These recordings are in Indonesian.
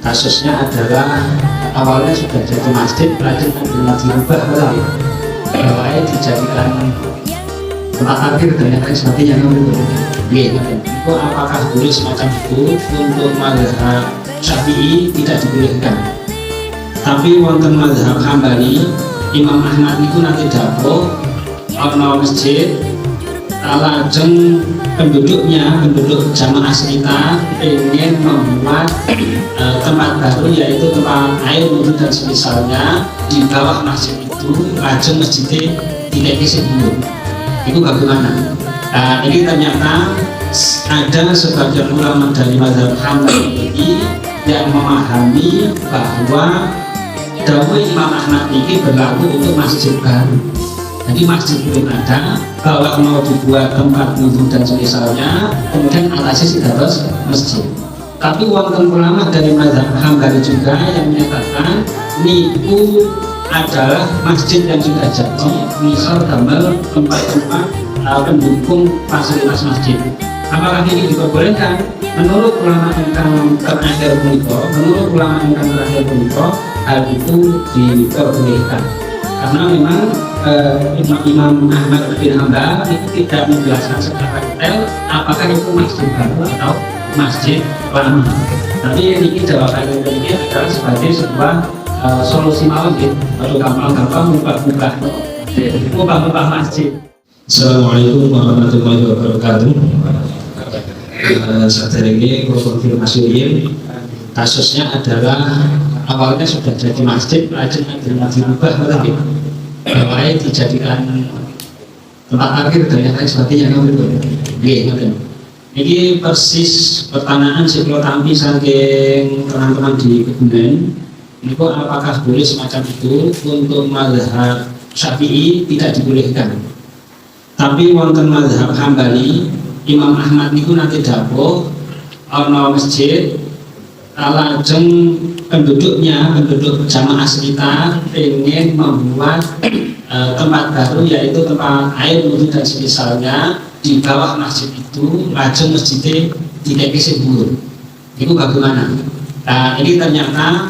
Kasusnya adalah awalnya sudah jadi masjid, lajeng dirubah bahwa dijadikan tempat parkir dan lain sebagainya. Itu apakah boleh semacam itu? Untuk mazhab Syafi'i tidak dibolehkan, tapi wonten mazhab Hambali Imam Ahmad itu nanti dapur ana masjid lajeng penduduk jamaah sekitar ingin membuat tempat baru, yaitu tempat air wudhu dan semisalnya di bawah masjid itu, lajeng masjidnya tidak isi dulu. Itu bagaimana? Ini ternyata ada sebagian ulama dari mazhab Hambali yang memahami bahwa dawuh Imam Ahmad ini berlaku untuk masjid baru. Jadi masjid belum ada, kalau mau dibuat tempat wudhu dan semisalnya, kemudian atasnya sudah terus masjid. Tapi wonten ulama dari mazhab Hambali juga yang menyatakan niku adalah masjid yang sudah jadi, misal gambar tempat-tempat pendukung fasilitas masjid. Apakah ini diperbolehkan? Menurut ulama ingkang terakhir punika, hal itu diperbolehkan. Karena memang Imam Ahmad bin Hanbal itu tidak menjelaskan secara detail apakah itu masjid baru atau masjid lama. Tapi ini jawaban ini adalah sebagai sebuah solusi mawon, atau gampang-gampang mubah masjid. Assalamualaikum warahmatullahi wabarakatuh. Saat ini konfirmasi kasusnya adalah awalnya sudah jadi masjid, lajeng dirubah bahwa dijadikan tempat parkir dan lain sebagainya. Ini persis pertanyaan si tampi saking teman-teman di Kebumen. Ini kok apakah boleh semacam itu? Untuk mazhab Syafi'i tidak dibolehkan, tapi wonten mazhab Hambali Imam Ahmad itu nanti dapur ana masjid lajeng penduduk jamaah sekitar ingin membuat tempat baru, yaitu tempat air wudhu dan semisalnya di bawah masjid itu, lajeng masjidnya tidak isi dulu. Itu bagaimana? Ini ternyata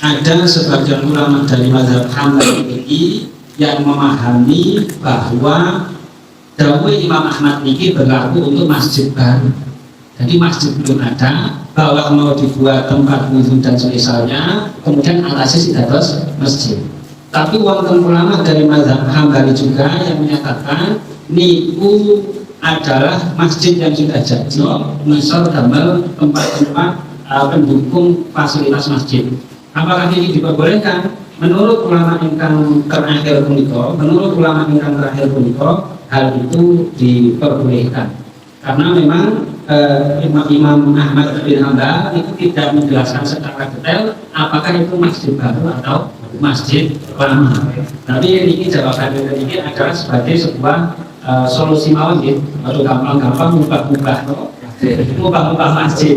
ada sebagian ulama dari mazhab Hambali yang memahami bahwa dawuh Imam Ahmad ini berlaku untuk masjid baru. Jadi masjid belum ada, kalau mau dibuat tempat wudhu dan semisalnya, kemudian atasnya sudah terus masjid. Tapi wonten ulama dari mazhab Hambali juga yang menyatakan niku adalah masjid yang sudah jadi, misal gambar tempat-tempat pendukung fasilitas masjid. Apakah ini diperbolehkan? Menurut ulama ingkang terakhir punika, hal itu diperbolehkan. Karena memang Imam Ahmad bin Hanbal itu tidak menjelaskan secara detail apakah itu masjid baru atau masjid lama. Tapi ini jawabannya ini adalah sebagai sebuah solusi mawon, atau gampang-gampang mubah masjid.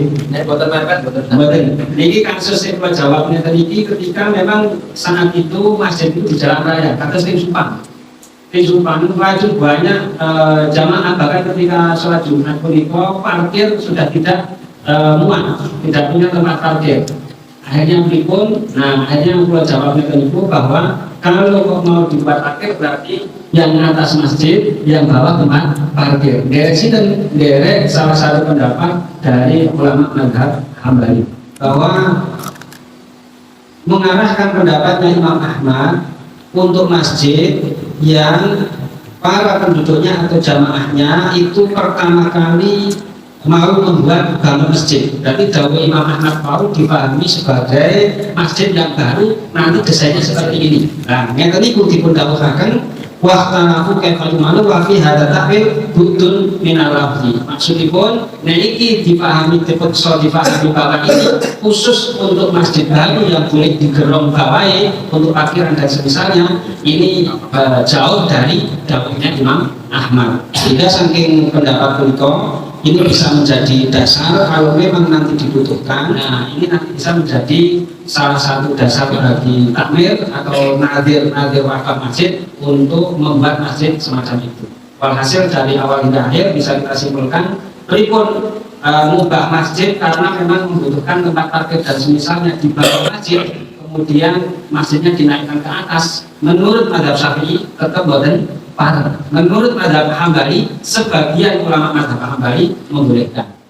Ini kasus yang jawabnya tadi ketika memang saat itu masjid itu di jalan raya, kata sering Sumpang itu banyak jamaah, bahkan ketika sholat Jumat punika parkir sudah tidak muat, tidak punya tempat parkir. Akhirnya pripun? Akhirnya pulau jawabnya teniku bahwa kalau mau dibuat parkir berarti yang atas masjid, yang bawah tempat parkir. Derek salah satu pendapat dari ulama mazhab Hambali bahwa mengarahkan pendapatnya Imam Ahmad untuk masjid yang para penduduknya atau jamaahnya itu pertama kali mau membuat bangun masjid. Berarti dawuh Imam Ahmad mau dipahami sebagai masjid yang baru, nanti desainnya seperti ini. Ngeten niku dipun dawuhaken waqtanahu kaifalumalu wa fi hadza ta'wil budun minal lafzi. Maksudipun iki dipahami bahwa ini khusus untuk masjid baru yang boleh digerong bawahi untuk parkiran dan semisalnya, ini jauh dari dawuhnya Imam Ahmad. Sehingga saking pendapat punika ini bisa menjadi dasar kalau memang nanti dibutuhkan. Ini nanti bisa menjadi salah satu dasar bagi takmir atau nadir wakaf masjid untuk membuat masjid semacam itu. Walhasil dari awal hingga akhir bisa kita simpulkan pripun mengubah masjid karena memang membutuhkan tempat parkir dan semisalnya di bawah masjid, kemudian masjidnya dinaikkan ke atas. Menurut mazhab Syafi'i tetap boten parah. Menurut mazhab Hambali, sebagian ulama mazhab Hambali membolehkan.